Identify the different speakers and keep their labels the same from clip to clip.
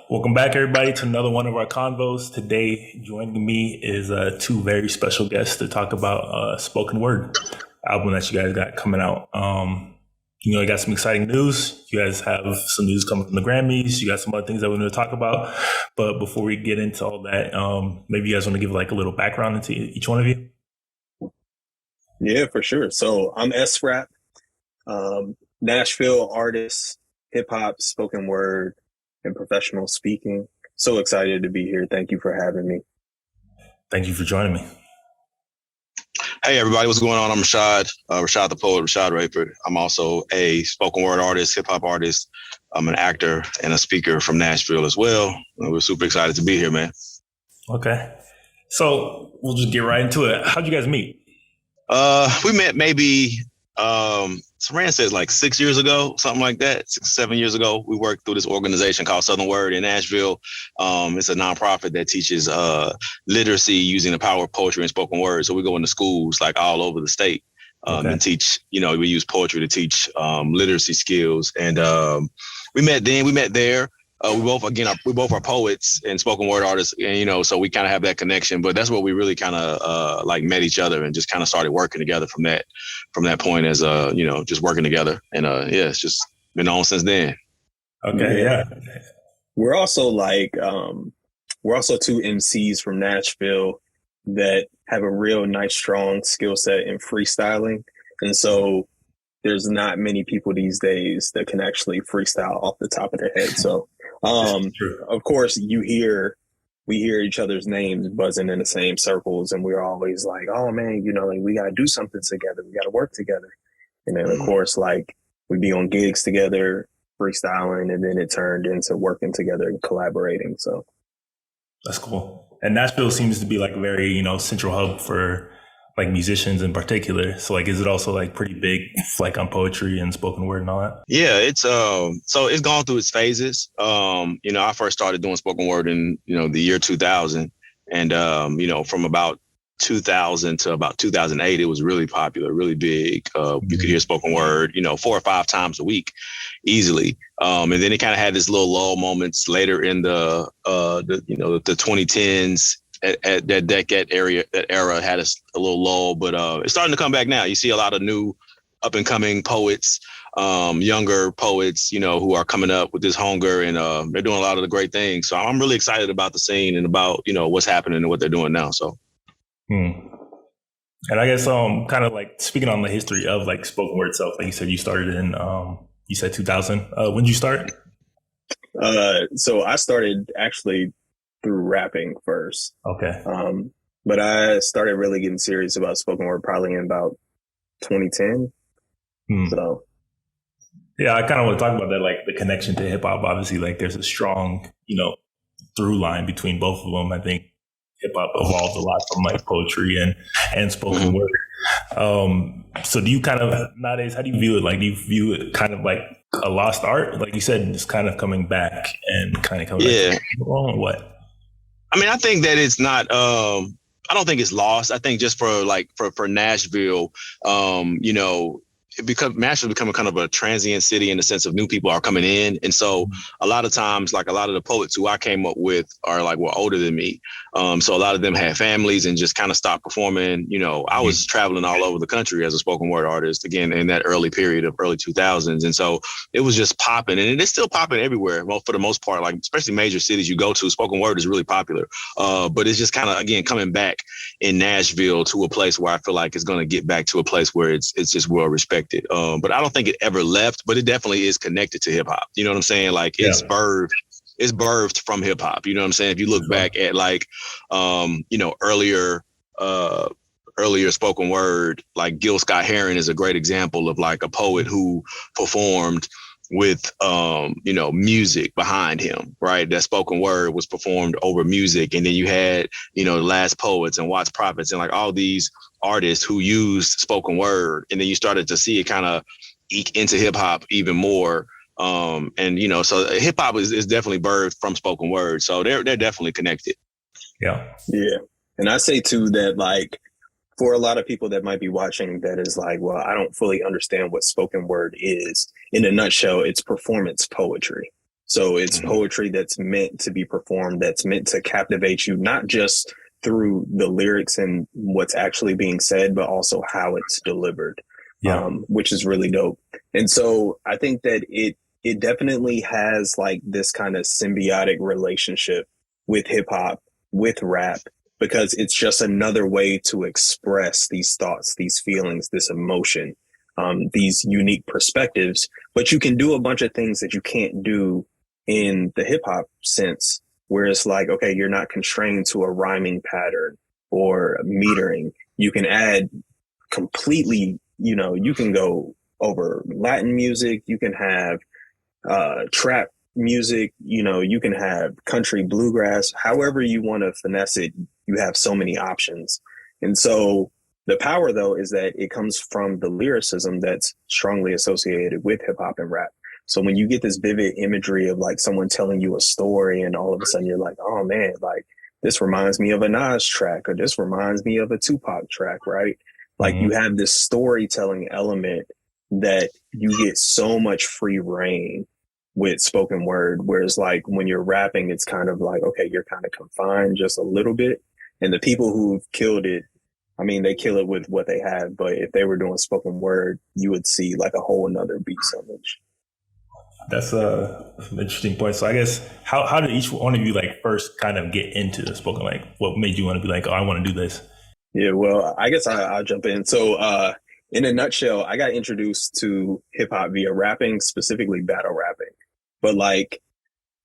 Speaker 1: Welcome back, everybody, to another one of our convos. Today, joining me is two very special guests to talk about Spoken Word album that you guys got coming out. You got some exciting news. You guys have some news coming from the Grammys. You got some other things that we're going to talk about. But before we get into all that, maybe you guys want to give like a little background into each one of you.
Speaker 2: Yeah, for sure. So I'm S-Wrap, Nashville artist, hip hop, spoken word, and professional speaking. So excited to be here. Thank you for having me.
Speaker 1: Thank you for joining me.
Speaker 3: Hey everybody, what's going on? I'm Rashad thaPoet, Rashad Rayford. I'm also a spoken word artist, hip hop artist. I'm an actor and a speaker from Nashville as well. We're super excited to be here, man.
Speaker 1: Okay. So we'll just get right into it. How'd you guys meet?
Speaker 3: We met maybe, Saran says like 6 years ago, something like that, 7 years ago. We worked through this organization called Southern Word in Nashville. It's a nonprofit that teaches literacy using the power of poetry and spoken word. So we go into schools like all over the state and teach, we use poetry to teach literacy skills. And we met there. We both are poets and spoken word artists, and so we kind of have that connection. But that's where we really kind of met each other and just kind of started working together from that point as just working together. And it's just been on since then.
Speaker 1: Okay, yeah.
Speaker 2: We're also two MCs from Nashville that have a real nice, strong skill set in freestyling, and so there's not many people these days that can actually freestyle off the top of their head. So. Of course, we hear each other's names buzzing in the same circles, and we're always like, oh man, we got to do something together. We got to work together. And then, of course, we'd be on gigs together, freestyling, and then it turned into working together and collaborating. So
Speaker 1: that's cool. And Nashville seems to be like a very, central hub for like musicians in particular. So is it also like pretty big like on poetry and spoken word and all that?
Speaker 3: Yeah, it's so it's gone through its phases. I first started doing spoken word in, the year 2000. And, from about 2000 to about 2008, it was really popular, really big. You could hear spoken word, 4 or 5 times a week easily. And then it kind of had this little lull moments later in the 2010s. At that decade that era had a little lull, but it's starting to come back now. You see a lot of new up and coming poets, younger poets, who are coming up with this hunger, and they're doing a lot of the great things. So I'm really excited about the scene and about, what's happening and what they're doing now. So.
Speaker 1: And I guess kind of like speaking on the history of like spoken word itself, like you said, you started in, you said 2000. When did you start?
Speaker 2: So I started actually through rapping first.
Speaker 1: Okay.
Speaker 2: But I started really getting serious about spoken word probably in about 2010. So.
Speaker 1: Yeah, I kind of want to talk about that, like the connection to hip hop. Obviously, like there's a strong, through line between both of them. I think hip hop evolved a lot from like poetry and spoken word. So do you kind of nowadays, how do you view it? Like, do you view it kind of like a lost art? Like you said, it's kind of coming back and kind of coming back. Or what?
Speaker 3: I mean, I think that it's not, I don't think it's lost. I think just for Nashville, Nashville becoming kind of a transient city in the sense of new people are coming in. And so a lot of times, like a lot of the poets who I came up with were older than me. So a lot of them had families and just kind of stopped performing. I was traveling all over the country as a spoken word artist, again, in that early period of early 2000s. And so it was just popping, and it's still popping everywhere. Well, for the most part, like especially major cities you go to, spoken word is really popular. But it's just kind of, again, coming back in Nashville to a place where I feel like it's going to get back to a place where it's just well respected. But I don't think it ever left, but it definitely is connected to hip hop. You know what I'm saying? Like it's birthed from hip hop. You know what I'm saying? If you look back at earlier spoken word, like Gil Scott-Heron is a great example of like a poet who performed with, music behind him, right? That spoken word was performed over music. And then you had, the Last Poets and Watts Prophets and like all these artists who used spoken word. And then you started to see it kind of eke into hip hop even more. So hip hop is definitely birthed from spoken word. So they're definitely connected.
Speaker 1: Yeah.
Speaker 2: Yeah. And I say too that like for a lot of people that might be watching that is like, well, I don't fully understand what spoken word is. In a nutshell, it's performance poetry. So it's poetry that's meant to be performed, that's meant to captivate you, not just through the lyrics and what's actually being said, but also how it's delivered, which is really dope. And so I think that it definitely has like this kind of symbiotic relationship with hip hop, with rap, because it's just another way to express these thoughts, these feelings, this emotion, these unique perspectives. But you can do a bunch of things that you can't do in the hip hop sense, where it's like, okay, you're not constrained to a rhyming pattern or metering. You can add completely, you can go over Latin music, you can have trap music, you can have country, bluegrass, however you want to finesse it. You have so many options. And so the power, though, is that it comes from the lyricism that's strongly associated with hip hop and rap. So when you get this vivid imagery of like someone telling you a story and all of a sudden you're like, oh man, like this reminds me of a Nas track, or this reminds me of a Tupac track, right? Like you have this storytelling element that you get so much free reign with spoken word. Whereas like when you're rapping, it's kind of like, okay, you're kind of confined just a little bit. And the people who've killed it, I mean, they kill it with what they have. But if they were doing spoken word, you would see like a whole nother beast on it.
Speaker 1: That's an interesting point. So I guess how did each one of you like first kind of get into the spoken? Like what made you want to be like, oh, I want to do this?
Speaker 2: Yeah, well, I guess I'll jump in. So in a nutshell, I got introduced to hip hop via rapping, specifically battle rapping. But like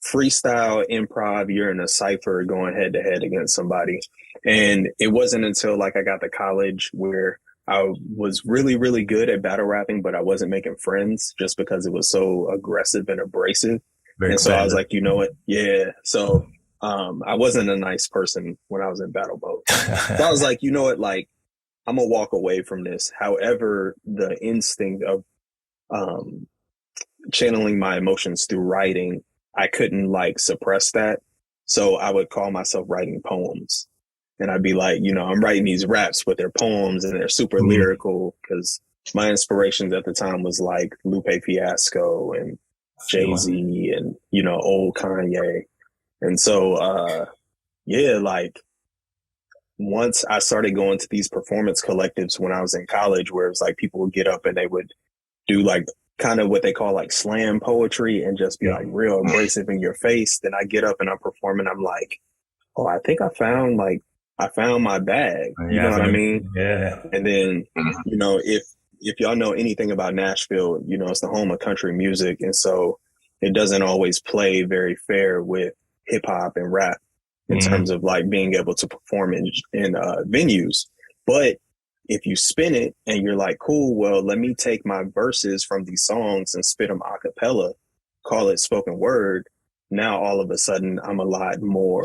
Speaker 2: freestyle, improv, you're in a cypher going head to head against somebody. And it wasn't until like I got to college where I was really, really good at battle rapping, but I wasn't making friends just because it was so aggressive and abrasive. And so I was like, you know what? Yeah. So I wasn't a nice person when I was in battle mode. So I was like, you know what? Like, I'm going to walk away from this. However, the instinct of channeling my emotions through writing, I couldn't like suppress that. So I would call myself writing poems. And I'd be like, I'm writing these raps, but they're poems and they're super lyrical, because my inspirations at the time was like Lupe Fiasco and Jay-Z and, old Kanye. And so, like once I started going to these performance collectives when I was in college, where it was like people would get up and they would do like kind of what they call like slam poetry and just be like real abrasive in your face. Then I get up and I'm performing. I'm like, oh, I think I found my bag. You know what I mean?
Speaker 1: Yeah.
Speaker 2: And then, if y'all know anything about Nashville, it's the home of country music. And so it doesn't always play very fair with hip hop and rap in terms of like being able to perform in venues. But if you spin it and you're like, cool, well, let me take my verses from these songs and spit them a cappella, call it spoken word. Now, all of a sudden, I'm a lot more.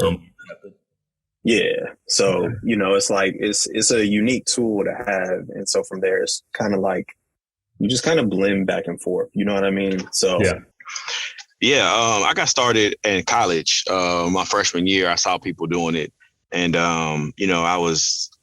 Speaker 2: Yeah. So, it's like, it's a unique tool to have. And so from there, it's kind of like, you just kind of blend back and forth. You know what I mean? So.
Speaker 3: Yeah. I got started in college. My freshman year, I saw people doing it. And,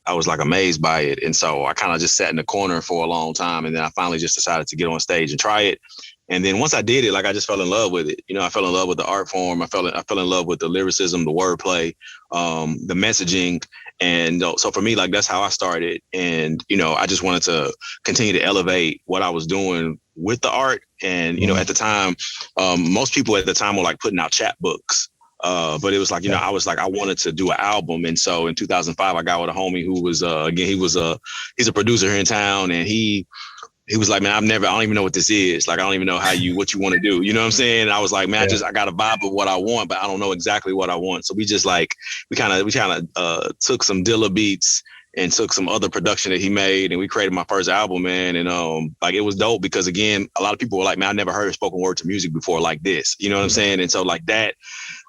Speaker 3: I was like amazed by it. And so I kind of just sat in the corner for a long time. And then I finally just decided to get on stage and try it. And then once I did it, like I just fell in love with it. I fell in love with the art form. I fell in love with the lyricism, the wordplay, the messaging. And so for me, like that's how I started. And, I just wanted to continue to elevate what I was doing with the art. And, at the time, most people at the time were like putting out chapbooks. But it was like, I was like, I wanted to do an album. And so in 2005, I got with a homie who was, he's a producer here in town. And he was like, man, I don't even know what this is. Like, I don't even know what you want to do. You know what I'm saying? And I was like, man, I got a vibe of what I want, but I don't know exactly what I want. So we just like, we kind of took some Dilla beats and took some other production that he made, and we created my first album, man. And like it was dope because again, a lot of people were like, man, I never heard of spoken word to music before like this. You know what I'm saying? And so like that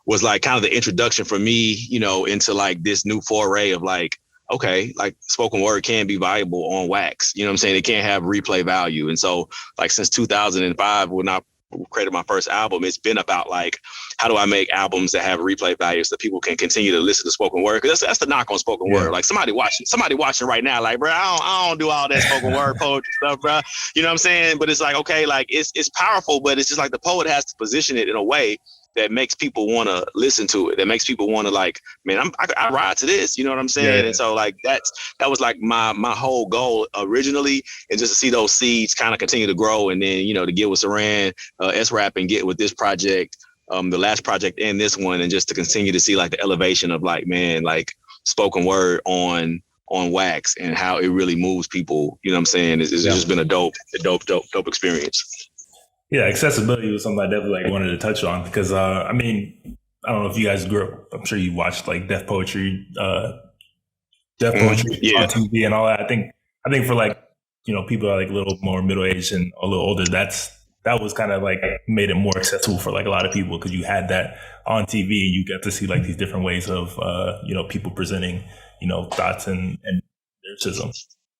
Speaker 3: was like kind of the introduction for me, into like this new foray of like, okay, like spoken word can be viable on wax. You know what I'm saying? It can't have replay value. And so like since 2005, when I created my first album, it's been about like, how do I make albums that have replay value so that people can continue to listen to spoken word? Because that's the knock on spoken word. Like somebody watching right now, like, bro, I don't do all that spoken word poetry stuff, bro. You know what I'm saying? But it's like, okay, like it's powerful, but it's just like the poet has to position it in a way that makes people want to listen to it, that makes people want to like, man, I ride to this, you know what I'm saying?
Speaker 1: Yeah.
Speaker 3: And so like that was like my whole goal originally, and just to see those seeds kind of continue to grow, and then, you know, to get with Saran, S-Wrap, and get with this project, the last project and this one, and just to continue to see like the elevation of like, man, like spoken word on wax and how it really moves people, you know what I'm saying? It's just been a dope experience.
Speaker 1: Yeah, accessibility was something I definitely like wanted to touch on because I mean, I don't know if you guys grew up. I'm sure you watched like deaf poetry on TV and all that. I think for like, you know, people that are like a little more middle aged and a little older, that was kind of like made it more accessible for like a lot of people because you had that on TV. You get to see like these different ways of you know, people presenting, you know, thoughts and lyricism,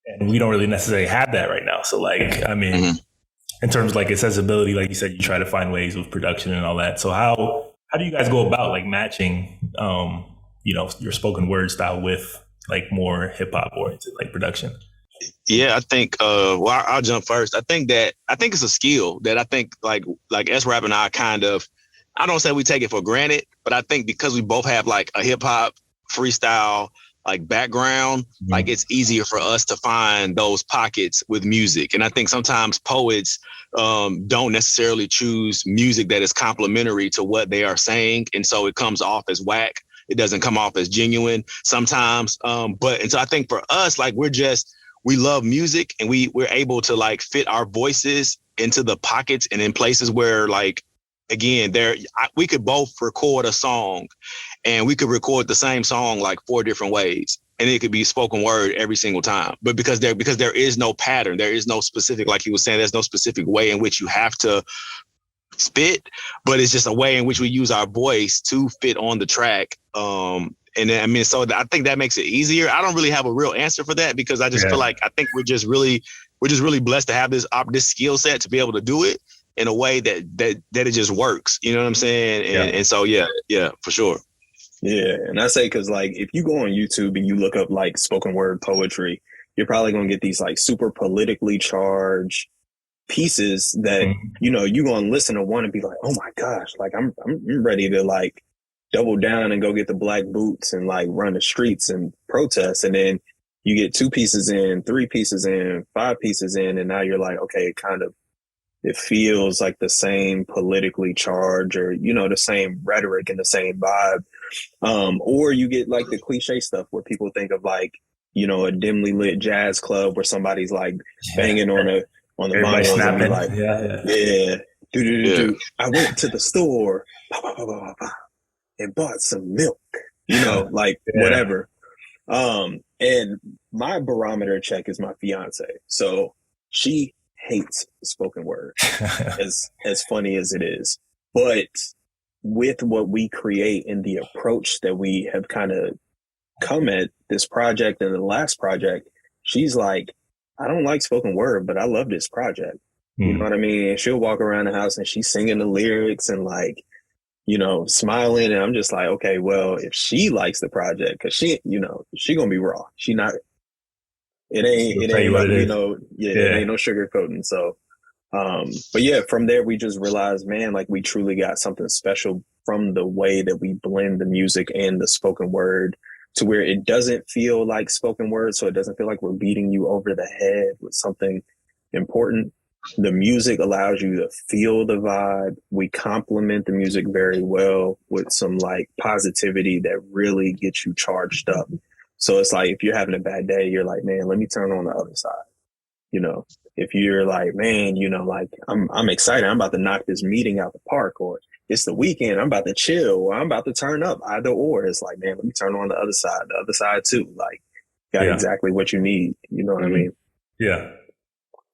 Speaker 1: and we don't really necessarily have that right now. So like, I mean. In terms of like accessibility, like you said, you try to find ways with production and all that. So how do you guys go about like matching, you know, your spoken word style with like more hip hop oriented like production?
Speaker 3: Yeah, I think, well, I'll jump first. I think it's a skill that I think like S-Rap and I kind of, I don't say we take it for granted, but I think because we both have like a hip hop freestyle like background, like it's easier for us to find those pockets with music. And I think sometimes poets don't necessarily choose music that is complementary to what they are saying. And so it comes off as whack. It doesn't come off as genuine sometimes. And so I think for us, like we love music, and we're able to like fit our voices into the pockets and in places where like, again, we could both record a song, and we could record the same song like 4 different ways, and it could be spoken word every single time. But because there is no pattern, there is no specific, like he was saying, there's no specific way in which you have to spit, but it's just a way in which we use our voice to fit on the track. And then, I mean, so I think that makes it easier. I don't really have a real answer for that because I just feel like I think we're just really blessed to have this skill set to be able to do it in a way that it just works. You know what I'm saying? And so, yeah, for sure.
Speaker 2: Yeah. And I say, cause like, if you go on YouTube and you look up like spoken word poetry, you're probably going to get these like super politically charged pieces that, you know, you're going to listen to one and be like, oh my gosh, like I'm ready to like double down and go get the black boots and like run the streets and protest. And then you get 2 pieces in, 3 pieces in, 5 pieces in, and now you're like, okay, it feels like the same politically charged, or, you know, the same rhetoric and the same vibe. Or you get like the cliche stuff where people think of like, you know, a dimly lit jazz club where somebody's like banging on the bongos and be like, I went to the store and bought some milk, you know, like whatever. And my barometer check is my fiance. So she hates spoken word, as funny as it is. But with what we create and the approach that we have kind of come at this project and the last project, she's like, I don't like spoken word, but I love this project. You know what I mean? And she'll walk around the house and she's singing the lyrics and like, you know, smiling. And I'm just like, okay, well, if she likes the project, cause she, you know, she gonna be raw. She not, it ain't no sugarcoating. So, but yeah, from there, we just realized, man, like we truly got something special from the way that we blend the music and the spoken word to where it doesn't feel like spoken word. So it doesn't feel like we're beating you over the head with something important. The music allows you to feel the vibe. We complement the music very well with some like positivity that really gets you charged up. So it's like, if you're having a bad day, you're like, man, let me turn on the other side. You know, if you're like, man, you know, like I'm excited, I'm about to knock this meeting out the park, or it's the weekend, I'm about to chill, or I'm about to turn up, either or. It's like, man, let me turn on the other side too. Like, got exactly what you need. You know what I mean?
Speaker 1: Yeah.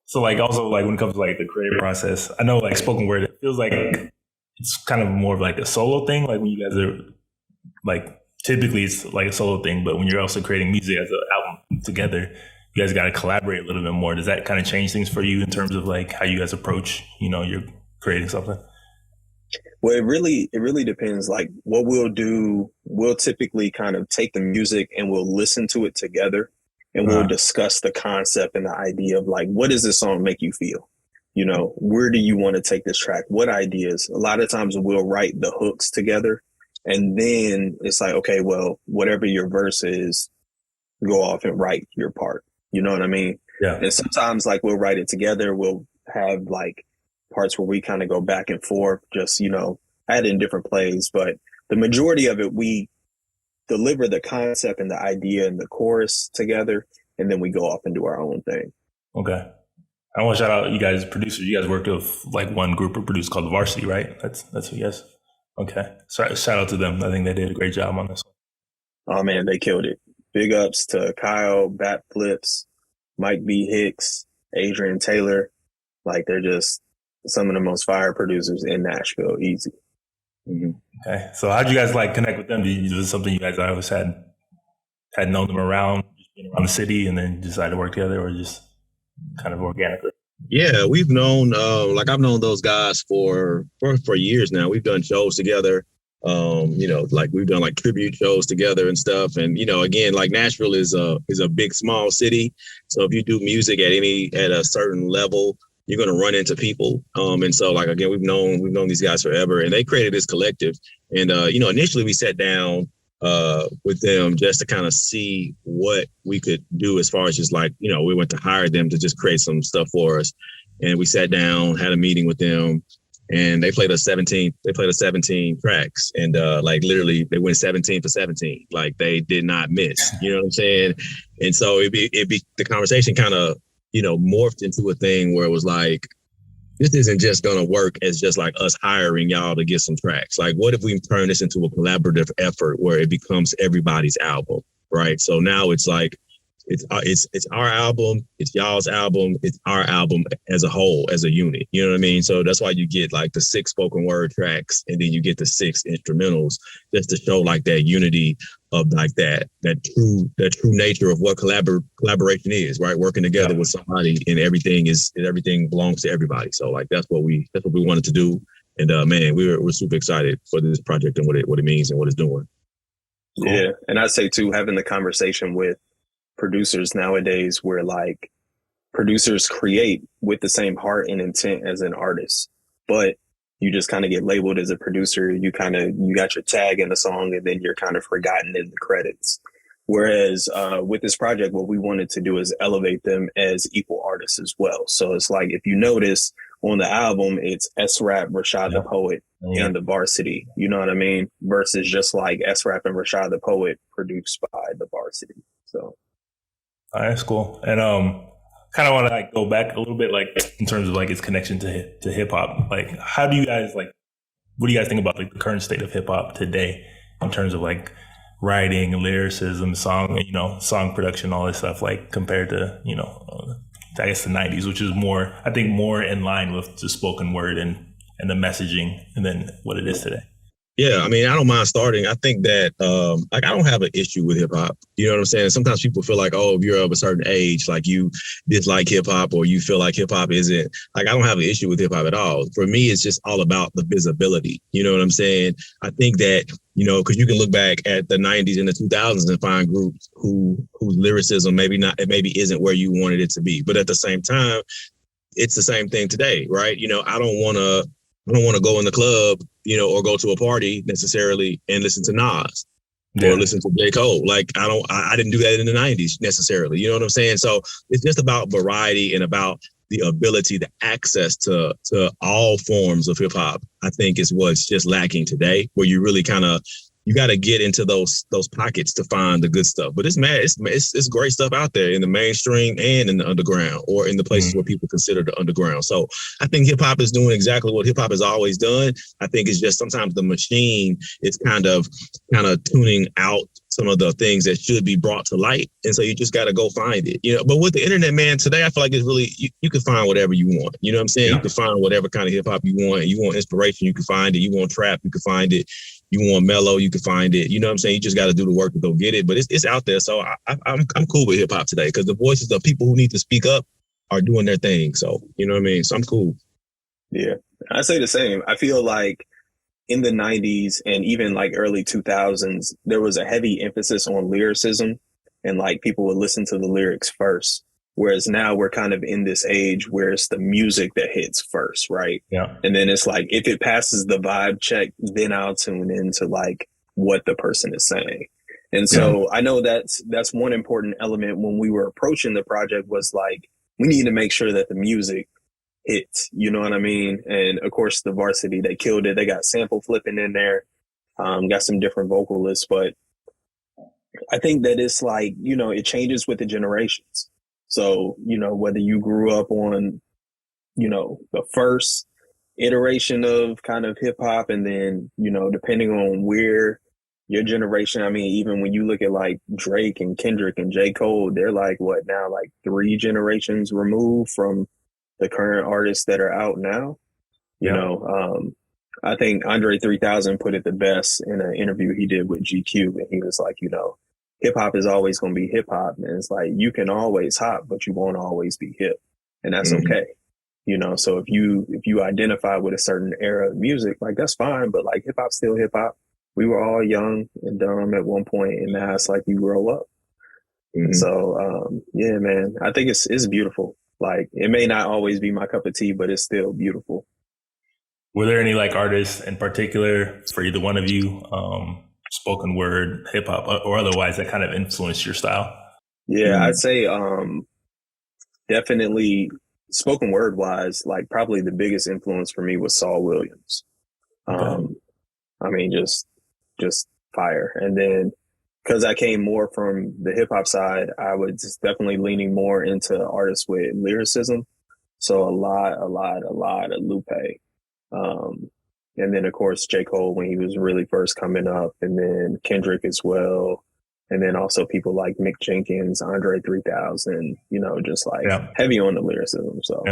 Speaker 1: So like, also like when it comes to like the creative process, I know like spoken word, it feels like it's kind of more of like a solo thing. Like when you guys are like, typically it's like a solo thing, but when you're also creating music as an album together, you guys got to collaborate a little bit more. Does that kind of change things for you in terms of like how you guys approach, you know, you're creating something?
Speaker 2: Well, it really depends. Like what we'll do, we'll typically kind of take the music and we'll listen to it together, and we'll discuss the concept and the idea of like, what does this song make you feel? where do you want to take this track? What ideas? A lot of times we'll write the hooks together, and then it's like, okay, well, whatever your verse is, go off and write your part. You know what I mean?
Speaker 1: Yeah.
Speaker 2: And sometimes like we'll write it together. We'll have like parts where we kind of go back and forth, just, add in different plays. But the majority of it, we deliver the concept and the idea and the chorus together, and then we go off and do our own thing.
Speaker 1: Okay. I want to shout out you guys, producers. You guys worked with like one group of producers called the Varsity, right? That's what you guys. Okay. So shout out to them. I think they did a great job on this one.
Speaker 2: Oh man, they killed it. Big ups to Kyle, Bat Flips, Mike B. Hicks, Adrian Taylor. Like, they're just some of the most fire producers in Nashville. Easy.
Speaker 1: Mm-hmm. Okay. So how'd you guys like connect with them? Was this something you guys always had known them around, just being around the city, and then decided to work together, or just kind of organically?
Speaker 3: Yeah, we've known, I've known those guys for years now. We've done shows together. Like we've done like tribute shows together and stuff. And, again, like Nashville is a big, small city. So if you do music at a certain level, you're going to run into people. And so like, again, we've known these guys forever, and they created this collective. And, initially we sat down with them just to kind of see what we could do as far as just like, we went to hire them to just create some stuff for us. And we sat down, had a meeting with them, and they played us 17 tracks. And like literally they went 17 for 17. Like they did not miss, you know what I'm saying? And so the conversation kind of, morphed into a thing where it was like, this isn't just going to work as just like us hiring y'all to get some tracks. Like, what if we turn this into a collaborative effort where it becomes everybody's album, right? So now it's like, it's our album, it's y'all's album, it's our album as a whole, as a unit. You know what I mean? So that's why you get like the 6 spoken word tracks, and then you get the 6 instrumentals, just to show like that unity of like that true nature of what collaboration is, right? Working together with somebody, and everything belongs to everybody. So like that's what we wanted to do. And man, we're super excited for this project and what it means and what it's doing.
Speaker 2: Cool. Yeah, and I'd say too, having the conversation with producers nowadays, where like producers create with the same heart and intent as an artist, but you just kind of get labeled as a producer. You got your tag in the song, and then you're kind of forgotten in the credits. Whereas with this project, what we wanted to do is elevate them as equal artists as well. So it's like, if you notice on the album, it's S-Wrap, Rashad thaPoet, and the Varsity. You know what I mean? Versus just like S-Wrap and Rashad thaPoet produced by the Varsity. So.
Speaker 1: That's cool. And kind of want to like go back a little bit, like in terms of like its connection to hip hop. Like, how do you guys what do you guys think about like the current state of hip hop today in terms of like writing, lyricism, song production, all this stuff, like compared to, I guess the 90s, which is more in line with the spoken word and the messaging, and then what it is today?
Speaker 3: Yeah, I mean, I don't mind starting. I think that, I don't have an issue with hip hop. You know what I'm saying? Sometimes people feel like, oh, if you're of a certain age, like you dislike hip hop, or you feel like hip hop isn't, like, I don't have an issue with hip hop at all. For me, it's just all about the visibility. You know what I'm saying? I think that, because you can look back at the 90s and the 2000s and find groups whose lyricism maybe isn't where you wanted it to be. But at the same time, it's the same thing today, right? I don't want to go in the club, or go to a party necessarily and listen to Nas or listen to J. Cole. Like, I didn't do that in the 90s necessarily. You know what I'm saying? So it's just about variety and about the ability to access to all forms of hip hop, I think, is what's just lacking today, where you really you got to get into those pockets to find the good stuff. But it's great stuff out there in the mainstream and in the underground, or in the places where people consider the underground. So I think hip hop is doing exactly what hip hop has always done. I think it's just sometimes the machine is kind of tuning out some of the things that should be brought to light. And so you just got to go find it, But with the internet, man, today, I feel like it's really, you can find whatever you want. You know what I'm saying? Yeah. You can find whatever kind of hip hop you want. You want inspiration, you can find it. You want trap, you can find it. You want mellow, you can find it. You know what I'm saying? You just got to do the work to go get it. But it's out there. So I'm cool with hip hop today, because the voices of people who need to speak up are doing their thing. So, you know what I mean? So I'm cool.
Speaker 2: Yeah, I say the same. I feel like in the 90s and even like early 2000s, there was a heavy emphasis on lyricism, and like people would listen to the lyrics first. Whereas now we're kind of in this age where it's the music that hits first, right?
Speaker 1: Yeah.
Speaker 2: And then it's like, if it passes the vibe check, then I'll tune into like what the person is saying. And so I know that's one important element when we were approaching the project, was like, we need to make sure that the music hits, you know what I mean? And of course the Varsity, they killed it. They got sample flipping in there, got some different vocalists, but I think that it's like, you know, it changes with the generations. So, you know, whether you grew up on, you know, the first iteration of kind of hip hop, and then, you know, depending on where your generation, I mean, even when you look at like Drake and Kendrick and J. Cole, they're like, what now, like 3 generations removed from the current artists that are out now. You know, I think Andre 3000 put it the best in an interview he did with GQ. And he was like, you know, hip hop is always going to be hip hop. And it's like, you can always hop, but you won't always be hip. And that's okay. You know, so if you identify with a certain era of music, like that's fine. But like hip hop's still hip hop. We were all young and dumb at one point, and now it's like you grow up. So, yeah, man, I think it's beautiful. Like, it may not always be my cup of tea, but it's still beautiful.
Speaker 1: Were there any like artists in particular for either one of you, spoken word, hip hop, or otherwise, that kind of influenced your style?
Speaker 2: Yeah, I'd say definitely spoken word wise, like probably the biggest influence for me was Saul Williams. I mean, just fire. And then because I came more from the hip hop side, I was definitely leaning more into artists with lyricism. So a lot of Lupe. And then of course J. Cole when he was really first coming up, and then Kendrick as well. And then also people like Mick Jenkins, Andre 3000, you know, just like heavy on the lyricism. So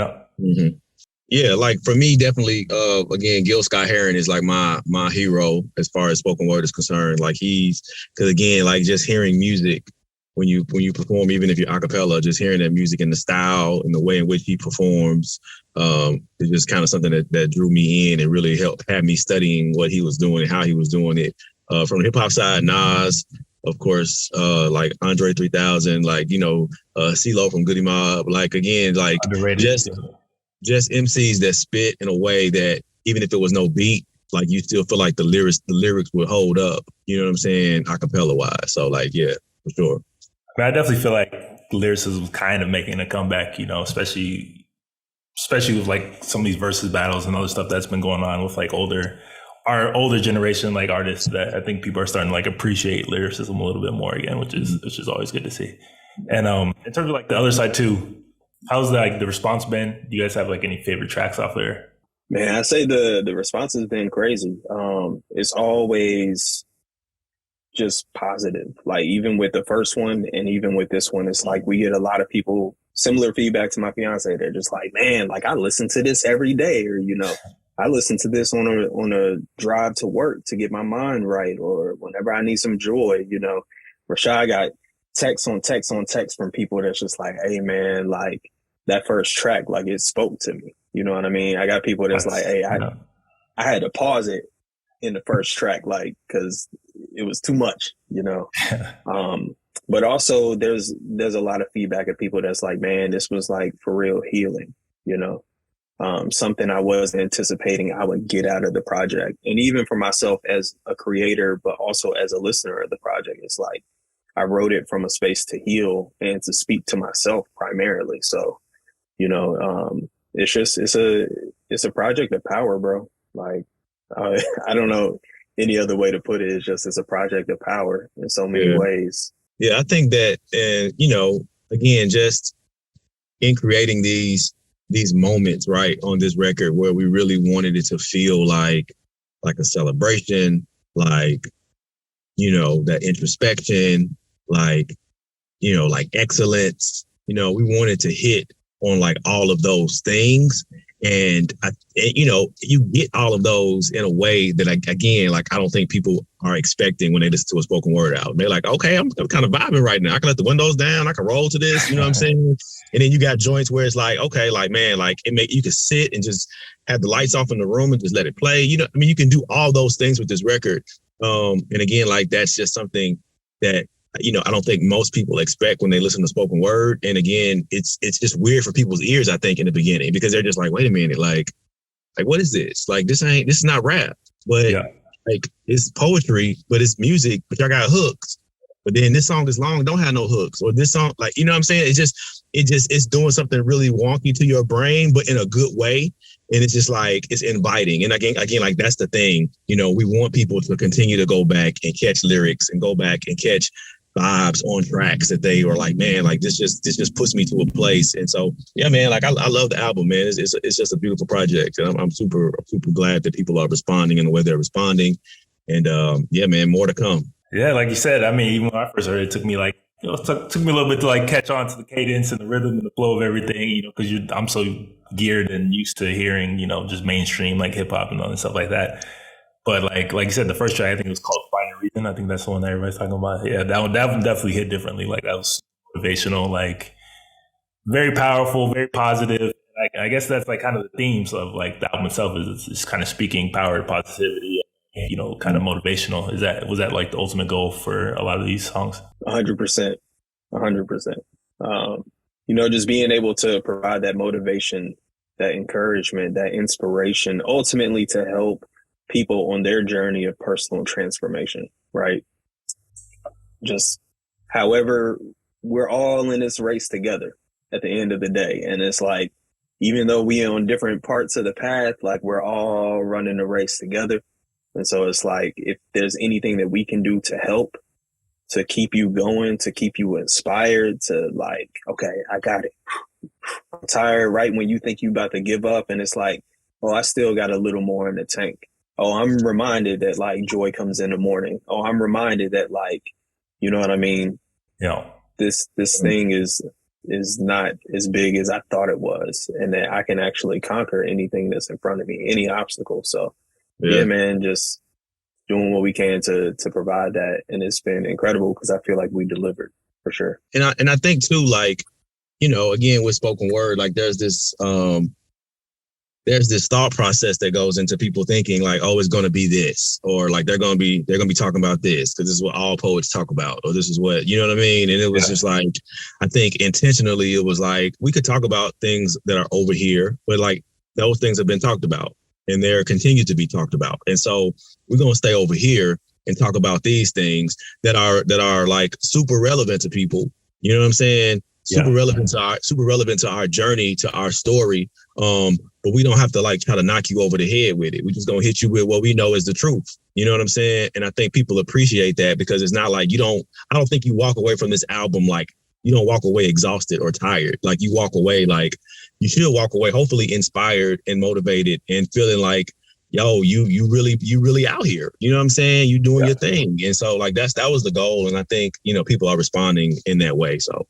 Speaker 3: yeah, like for me, definitely, again, Gil Scott-Heron is like my hero as far as spoken word is concerned. Like because again, like just hearing music when you perform, even if you're a cappella, just hearing that music and the style and the way in which he performs, is just kind of something that drew me in and really had me studying what he was doing and how he was doing it. From the hip hop side, Nas, of course, like Andre 3000, like, you know, CeeLo from Goody Mob, like again, like
Speaker 1: underrated.
Speaker 3: Just MCs that spit in a way that even if it was no beat, like you still feel like the lyrics would hold up. You know what I'm saying? Acapella wise. So like, yeah, for sure.
Speaker 1: I mean, I definitely feel like lyricism was kind of making a comeback, you know, especially with like some of these versus battles and other stuff that's been going on with like our older generation, like artists, that I think people are starting to like appreciate lyricism a little bit more again, which is always good to see. And in terms of like the other side too, how's like the response been? Do you guys have like any favorite tracks off there?
Speaker 2: Man, I say the response has been crazy. It's always just positive. Like even with the first one and even with this one, it's like we get a lot of people, similar feedback to my fiance. They're just like, man, like I listen to this every day, or, you know, I listen to this on a drive to work to get my mind right, or whenever I need some joy, you know. Rashad got text on text on text from people that's just like, hey man, like that first track, like it spoke to me. You know what I mean? I got people that's like, hey, I had to pause it in the first track, like, cause it was too much, you know? But also there's a lot of feedback of people that's like, man, this was like for real healing, you know? Something I wasn't anticipating I would get out of the project. And even for myself as a creator, but also as a listener of the project, it's like, I wrote it from a space to heal and to speak to myself primarily. So, you know, it's just, it's a project of power, bro. Like, I don't know any other way to put it. It's just, it's a project of power in so many ways.
Speaker 3: Yeah, I think that, and you know, again, just in creating these moments, right, on this record where we really wanted it to feel like a celebration, like, you know, that introspection, like, you know, like excellence, you know, we wanted to hit on like all of those things. And you know, you get all of those in a way that, again, like I don't think people are expecting when they listen to a spoken word album. They're like, okay, I'm kind of vibing right now. I can let the windows down. I can roll to this. You know what I'm saying? And then you got joints where it's like, okay, like man, like you can sit and just have the lights off in the room and just let it play. You know, I mean, you can do all those things with this record. And again, like that's just something that
Speaker 4: I don't think most people expect when they listen to spoken word. And again, it's just weird for people's ears, I think, in the beginning, because they're just like, wait a minute, like what is this? Like this is not rap, but like it's poetry, but it's music, but y'all got hooks. But then this song is long, don't have no hooks. Or this song, like, you know what I'm saying? It's doing something really wonky to your brain, but in a good way. And it's just like, it's inviting. And again, like that's the thing, we want people to continue to go back and catch lyrics and go back and catch vibes on tracks that they were like, man, like this just puts me to a place. And so, yeah, man, like I love the album, man. It's just a beautiful project. And I'm super glad that people are responding in the way they're responding. And yeah, man, more to come.
Speaker 1: Yeah, like you said, I mean, even when I first heard it, it took me like, it took me a little bit to like catch on to the cadence and the rhythm and the flow of everything, because I'm so geared and used to hearing, just mainstream like hip hop and all that stuff like that. But like you said, the first track, I think it was called Find a Reason. I think that's the one that everybody's talking about. Yeah, that one definitely hit differently. Like that was motivational, like very powerful, very positive. Like I guess that's like kind of the themes of like the album itself is kind of speaking power, positivity, kind of motivational. Was that like the ultimate goal for a lot of these songs?
Speaker 2: 100%. 100%. Just being able to provide that motivation, that encouragement, that inspiration, ultimately to help people on their journey of personal transformation, right? Just however, we're all in this race together at the end of the day. And it's like, even though we on different parts of the path, like we're all running the race together. And so it's like, if there's anything that we can do to help, to keep you going, to keep you inspired, to like, okay, I got it. I'm tired right when you think you about to give up. And it's like, oh, I still got a little more in the tank. Oh, I'm reminded that like joy comes in the morning. Oh, I'm reminded that like, you know what I mean?
Speaker 1: Yeah.
Speaker 2: This thing is not as big as I thought it was, and that I can actually conquer anything that's in front of me, any obstacle. So yeah, man, just doing what we can to provide that. And it's been incredible because I feel like we delivered for sure.
Speaker 4: And I think too, like, again, with spoken word, like there's this thought process that goes into people thinking like, oh, it's going to be this, or like they're going to be talking about this because this is what all poets talk about, or this is what, you know what I mean? And it was just like, I think intentionally it was like, we could talk about things that are over here, but like those things have been talked about and they're continued to be talked about. And so we're going to stay over here and talk about these things that are like super relevant to people. You know what I'm saying? Super relevant to our journey, to our story. But we don't have to like try to knock you over the head with it. We're just gonna hit you with what we know is the truth. You know what I'm saying? And I think people appreciate that because it's not like I don't think you walk away from this album like you don't walk away exhausted or tired. Like you walk away like you should walk away hopefully inspired and motivated and feeling like, yo, you really out here. You know what I'm saying? You doing your thing. And so like that was the goal. And I think, people are responding in that way. So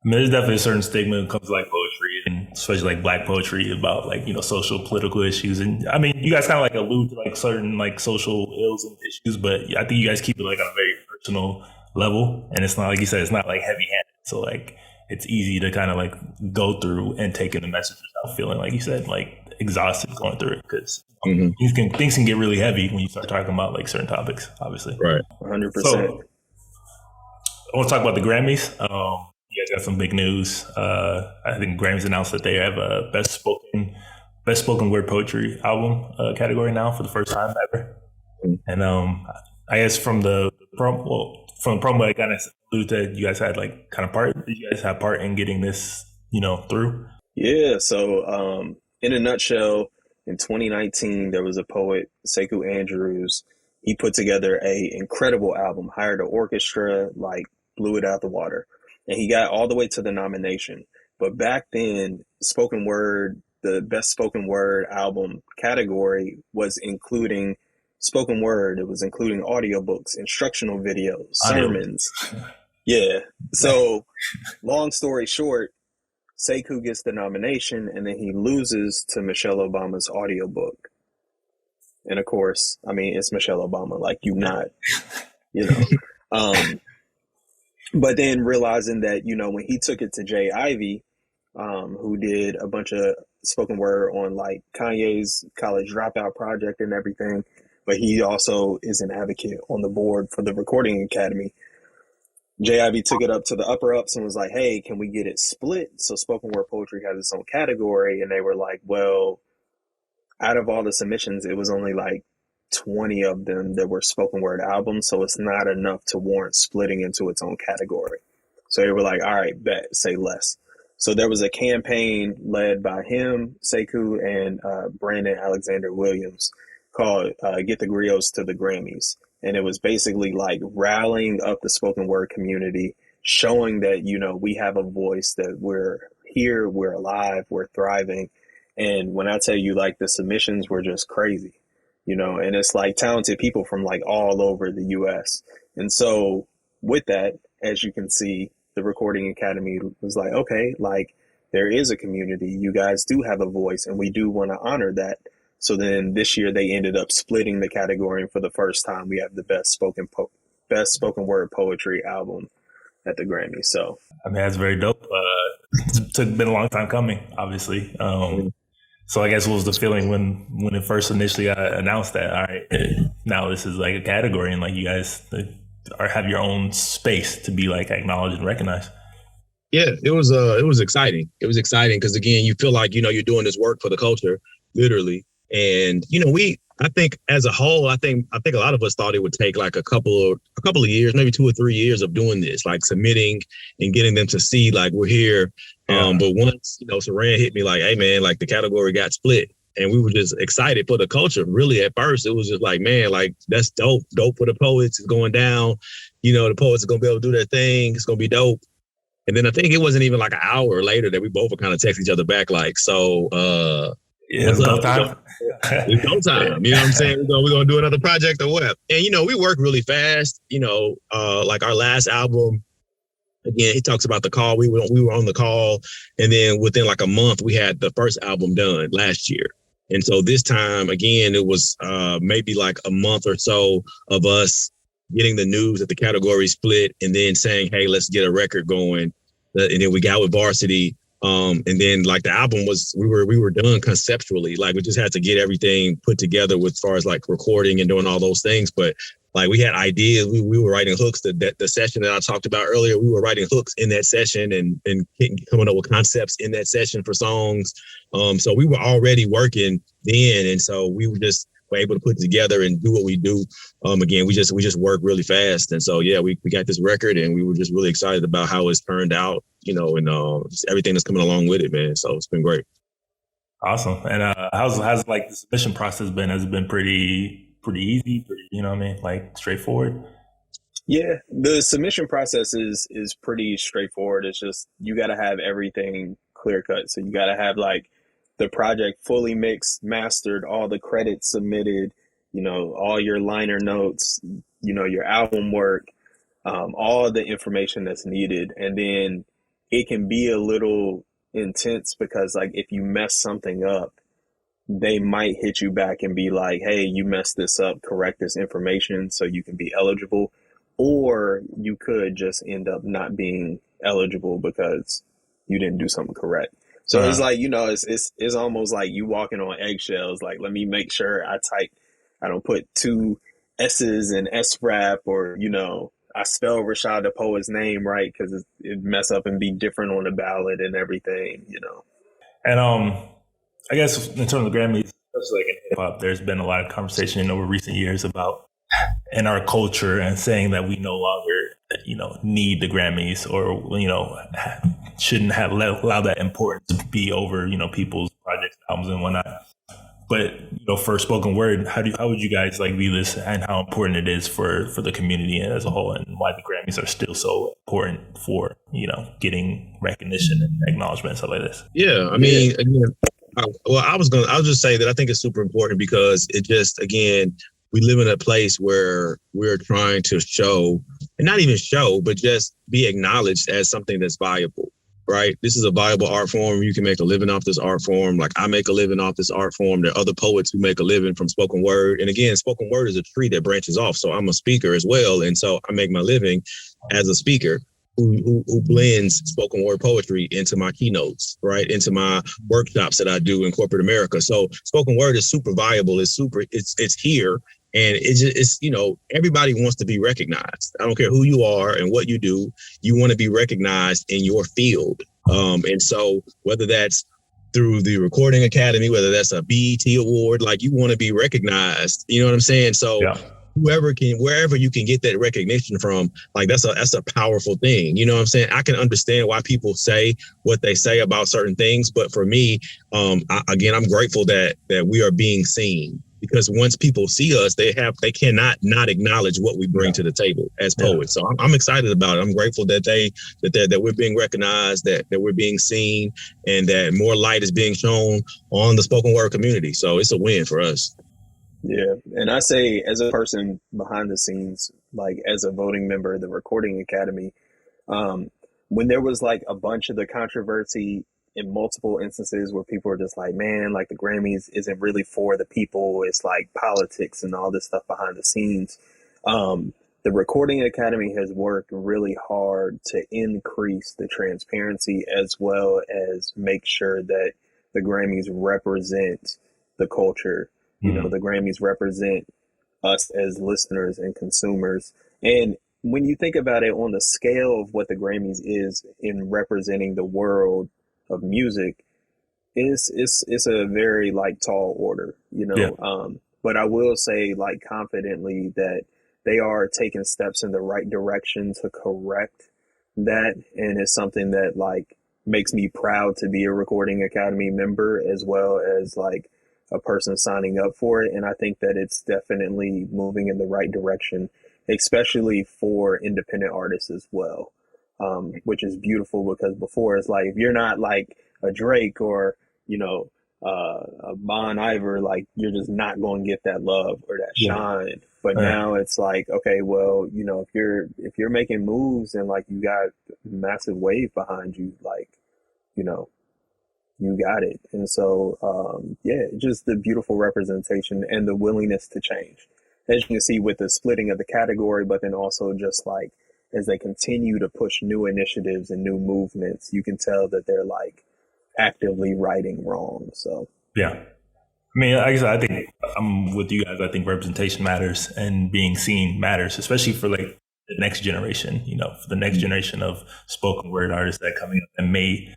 Speaker 1: I mean, there's definitely a certain stigma when it comes to like poetry, and especially like Black poetry about like, social, political issues. And I mean, you guys kind of like allude to like certain like social ills and issues, but I think you guys keep it like on a very personal level. And it's not, like you said, it's not like heavy handed. So like it's easy to kind of like go through and take in the message without feeling, like you said, like exhausted going through it. Because things can get really heavy when you start talking about like certain topics, obviously.
Speaker 4: Right.
Speaker 2: 100%.
Speaker 1: So I want to talk about the Grammys. You guys got some big news. I think Grammys announced that they have a best spoken word poetry album category now for the first time ever. And I guess from the promo, I kind of alluded that you guys had like kind of part. Did you guys have part in getting this, through?
Speaker 2: Yeah. So in a nutshell, in 2019, there was a poet, Sekou Andrews. He put together a incredible album, hired an orchestra, like blew it out the water. And he got all the way to the nomination. But back then, spoken word, the best spoken word album category was including spoken word. It was including audiobooks, instructional videos, sermons. Yeah. So long story short, Sekou gets the nomination and then he loses to Michelle Obama's audiobook. And of course, I mean, it's Michelle Obama, like But then realizing that, when he took it to Jay Ivy, who did a bunch of spoken word on like Kanye's college dropout project and everything, but he also is an advocate on the board for the Recording Academy. JIV took it up to the upper ups and was like, hey, can we get it split? So spoken word poetry has its own category. And they were like, well, out of all the submissions, it was only like 20 of them that were spoken word albums. So it's not enough to warrant splitting into its own category. So they were like, all right, bet, say less. So there was a campaign led by him, Sekou, and Brandon Alexander Williams called Get the Griots to the Grammys. And it was basically like rallying up the spoken word community, showing that, you know, we have a voice, that we're here, we're alive, we're thriving. And when I tell you, like, the submissions were just crazy, you know, and it's like talented people from like all over the US. And so with that, as you can see, the Recording Academy was like, okay, like, there is a community, you guys do have a voice, and we do want to honor that. So then this year they ended up splitting the category, and for the first time we have the best spoken word poetry album at the Grammys. So
Speaker 1: I mean, that's very dope. It's been a long time coming, obviously. So I guess what was the feeling when it first initially announced that, all right, now this is like a category, and like you guys have your own space to be like acknowledged and recognized?
Speaker 4: Yeah, it was exciting. It was exciting because, again, you feel like, you know, you're doing this work for the culture, literally. And, you know, I think as a whole, I think a lot of us thought it would take like a couple of years, maybe 2 or 3 years of doing this, like submitting and getting them to see like we're here. Yeah. But once, you know, Saran hit me like, hey, man, like the category got split. And we were just excited for the culture. Really, at first, it was just like, man, like, that's dope. Dope for the poets. It's going down. You know, the poets are going to be able to do their thing. It's going to be dope. And then I think it wasn't even like an hour later that we both were kind of texting each other back, like, so,
Speaker 1: yeah, it's go time.
Speaker 4: It's go time. You know what I'm saying? We're going to do another project or what? And, you know, we work really fast. You know, like our last album, again, he talks about the call. We were on the call. And then within like a month, we had the first album done last year. And so this time, again, it was maybe like a month or so of us getting the news that the category split and then saying, hey, let's get a record going. And then we got with Varsity. And then like the album was, we were done conceptually. Like we just had to get everything put together with as far as like recording and doing all those things. But like we had ideas, we were writing hooks. The session that I talked about earlier, we were writing hooks in that session and coming up with concepts in that session for songs. So we were already working then. And so we were able to put it together and do what we do. Again, we just work really fast. And so, yeah, we got this record and we were just really excited about how it's turned out, you know, and just everything that's coming along with it, man. So it's been great.
Speaker 1: Awesome. And how's like the submission process been? Has it been pretty easy, you know what I mean? Like straightforward?
Speaker 2: Yeah, the submission process is pretty straightforward. It's just, you got to have everything clear cut. So you got to have like the project fully mixed, mastered, all the credits submitted, you know, all your liner notes, you know, your album work, all the information that's needed. And then it can be a little intense because like if you mess something up, they might hit you back and be like, hey, you messed this up, correct this information so you can be eligible. Or you could just end up not being eligible because you didn't do something correct. So it's like, you know, it's almost like you walking on eggshells. Like, let me make sure I don't put 2 S's in S-Wrap, or, you know, I spell Rashad thaPoet's name right because it mess up and be different on the ballot and everything, you know.
Speaker 1: And I guess in terms of Grammys, especially like in hip hop, there's been a lot of conversation over recent years about in our culture and saying that we no longer, you know, need the Grammys, or, you know, shouldn't have allow that importance to be over, you know, people's projects, albums and whatnot. But, you know, for spoken word, how would you guys like view this and how important it is for the community as a whole, and why the Grammys are still so important for, you know, getting recognition and acknowledgement, stuff like this?
Speaker 4: Yeah, I mean, again, I'll just say that I think it's super important because it just, again, we live in a place where we're trying to show, and not even show, but just be acknowledged as something that's valuable, right? This is a viable art form. You can make a living off this art form. Like I make a living off this art form. There are other poets who make a living from spoken word. And again, spoken word is a tree that branches off. So I'm a speaker as well. And so I make my living as a speaker who blends spoken word poetry into my keynotes, right? Into my workshops that I do in corporate America. So spoken word is super viable. It's here. And it's, everybody wants to be recognized. I don't care who you are and what you do. You want to be recognized in your field. And so whether that's through the Recording Academy, whether that's a BET award, like, you want to be recognized. You know what I'm saying? So wherever you can get that recognition from, like, that's a powerful thing. You know what I'm saying? I can understand why people say what they say about certain things. But for me, I'm grateful that we are being seen. Because once people see us, they cannot not acknowledge what we bring to the table as poets. So I'm excited about it. I'm grateful that we're being recognized, that we're being seen, and that more light is being shown on the spoken word community. So it's a win for us.
Speaker 2: Yeah. And I say, as a person behind the scenes, like as a voting member of the Recording Academy, when there was like a bunch of the controversy in multiple instances where people are just like, man, like the Grammys isn't really for the people. It's like politics and all this stuff behind the scenes. The Recording Academy has worked really hard to increase the transparency as well as make sure that the Grammys represent the culture. You know, the Grammys represent us as listeners and consumers. And when you think about it on the scale of what the Grammys is in representing the world of music, it's a very like tall order, but I will say, like, confidently that they are taking steps in the right direction to correct that, and it's something that like makes me proud to be a Recording Academy member as well as like a person signing up for it. And I think that it's definitely moving in the right direction, especially for independent artists as well. Which is beautiful, because before it's like, if you're not like a Drake or, a Bon Iver, like, you're just not going to get that love or that shine. But now it's like, okay, well, if you're making moves and like you got massive wave behind you, like, you got it. And so, just the beautiful representation and the willingness to change, as you can see with the splitting of the category, but then also just like, as they continue to push new initiatives and new movements, you can tell that they're like actively righting wrong. So,
Speaker 1: yeah. I mean, like I said, I think I'm with you guys. I think representation matters and being seen matters, especially for like the next generation, for the next generation of spoken word artists that coming up and may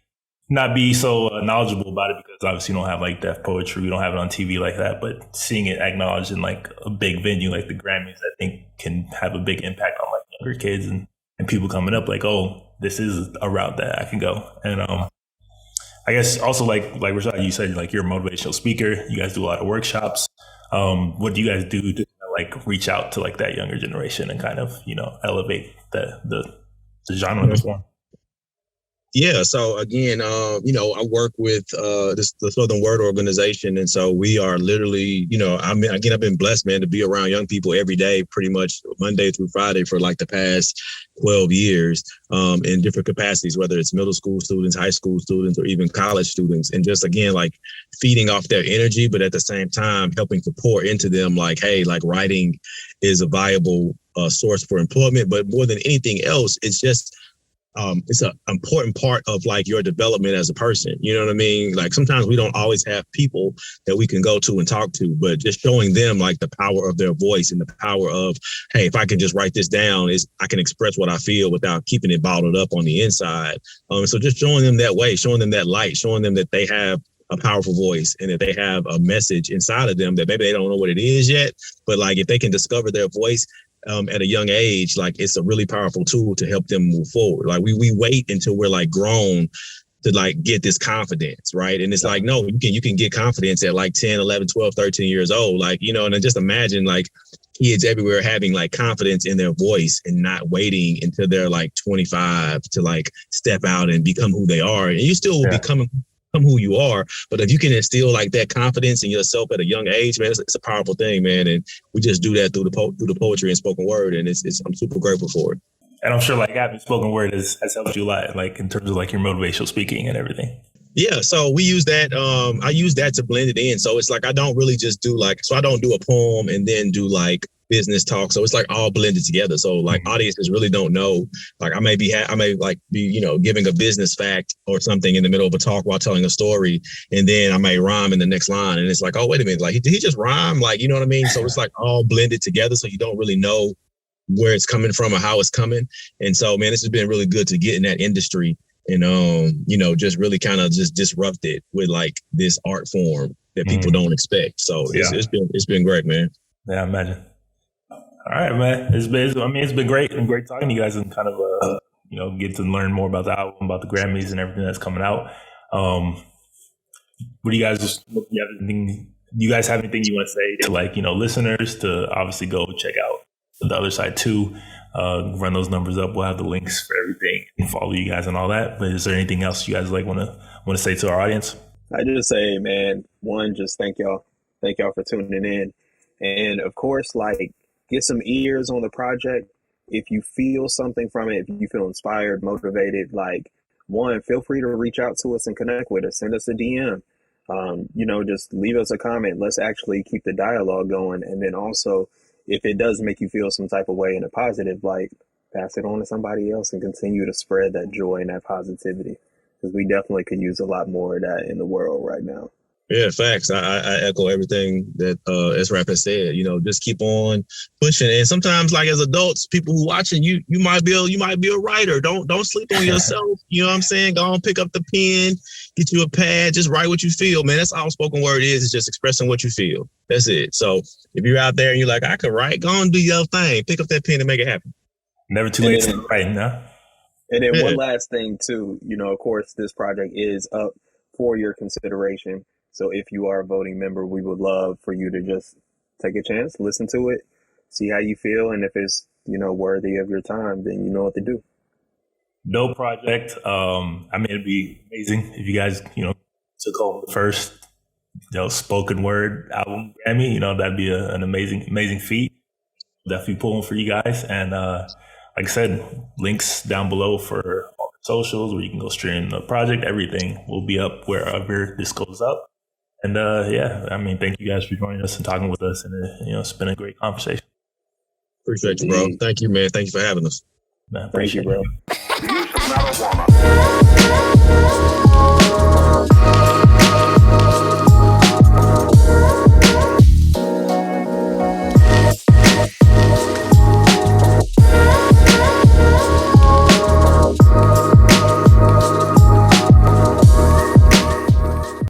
Speaker 1: not be so knowledgeable about it, because obviously you don't have like deaf poetry. We don't have it on TV like that, but seeing it acknowledged in like a big venue like the Grammys, I think can have a big impact on like younger kids and people coming up like, oh, this is a route that I can go. And I guess also like Rashad, you said like you're a motivational speaker. You guys do a lot of workshops. What do you guys do to like reach out to like that younger generation and kind of, elevate the genre of the form?
Speaker 4: Yeah. So again, I work with the Southern Word Organization. And so we are literally, I've been blessed, man, to be around young people every day, pretty much Monday through Friday for like the past 12 years in different capacities, whether it's middle school students, high school students, or even college students. And just, again, like feeding off their energy, but at the same time, helping to pour into them like, hey, like writing is a viable source for employment. But more than anything else, it's just it's an important part of like your development as a person. You know what I mean? Like sometimes we don't always have people that we can go to and talk to, but just showing them like the power of their voice and the power of, hey, if I can just write this down, I can express what I feel without keeping it bottled up on the inside. So just showing them that way, showing them that light, showing them that they have a powerful voice and that they have a message inside of them that maybe they don't know what it is yet, but like if they can discover their voice at a young age, like it's a really powerful tool to help them move forward. Like we wait until we're like grown to like get this confidence, right? And it's like, no, you can get confidence at like 10, 11, 12, 13 years old. Like, and then just imagine like kids everywhere having like confidence in their voice and not waiting until they're like 25 to like step out and become who they are. And you still will become who you are, but if you can instill like that confidence in yourself at a young age, man, it's a powerful thing, man. And we just do that through the poetry and spoken word, and I'm super grateful for it.
Speaker 1: And I'm sure like having spoken word has helped you a lot, like in terms of like your motivational speaking and everything.
Speaker 4: Yeah, so we use that. I use that to blend it in. So it's like I don't really just do I don't do a poem and then do like business talk. So it's like all blended together. So like audiences really don't know. Like I may be giving a business fact or something in the middle of a talk while telling a story, and then I may rhyme in the next line, and it's like, oh wait a minute, like did he just rhyme? Like, you know what I mean? So it's like all blended together. So you don't really know where it's coming from or how it's coming. And so, man, this has been really good to get in that industry and just really kind of just disrupt it with like this art form that people don't expect. So it's been great, man.
Speaker 1: Yeah, I imagine. All right, man. It's been great. It's been great talking to you guys and kind of get to learn more about the album, about the Grammys and everything that's coming out. What do you guys do you guys have anything you want to say to listeners to obviously go check out the other side too? Run those numbers up. We'll have the links for everything and follow you guys and all that. But is there anything else you guys want to say to our audience?
Speaker 2: I just say, man, one, just thank y'all for tuning in, and of course, get some ears on the project. If you feel something from it, if you feel inspired, motivated, one, feel free to reach out to us and connect with us. Send us a DM. Just leave us a comment. Let's actually keep the dialogue going. And then also, if it does make you feel some type of way in a positive, pass it on to somebody else and continue to spread that joy and that positivity. Because we definitely could use a lot more of that in the world right now.
Speaker 4: Yeah, facts. I echo everything that S-Wrap has said. Just keep on pushing. And sometimes, as adults, people who watching you might be a writer. Don't sleep on yourself. You know what I'm saying? Go on, pick up the pen, get you a pad, just write what you feel, man. That's all spoken word is. It's just expressing what you feel. That's it. So if you're out there and you're like, I could write, go on, do your thing. Pick up that pen and make it happen.
Speaker 1: Never too late to write, no?
Speaker 2: And then one last thing too, of course, this project is up for your consideration. So if you are a voting member, we would love for you to just take a chance, listen to it, see how you feel. And if it's, worthy of your time, then you know what to do.
Speaker 1: Dope project. It'd be amazing if you guys, took home the first, spoken word album Grammy. That'd be an amazing feat. Definitely pulling for you guys. And like I said, links down below for all the socials where you can go stream the project. Everything will be up wherever this goes up. And thank you guys for joining us and talking with us. And it's been a great conversation.
Speaker 4: Appreciate you, bro. Thank you, man. Thank you for having us.
Speaker 1: Man,
Speaker 2: Thank you, bro.
Speaker 1: it.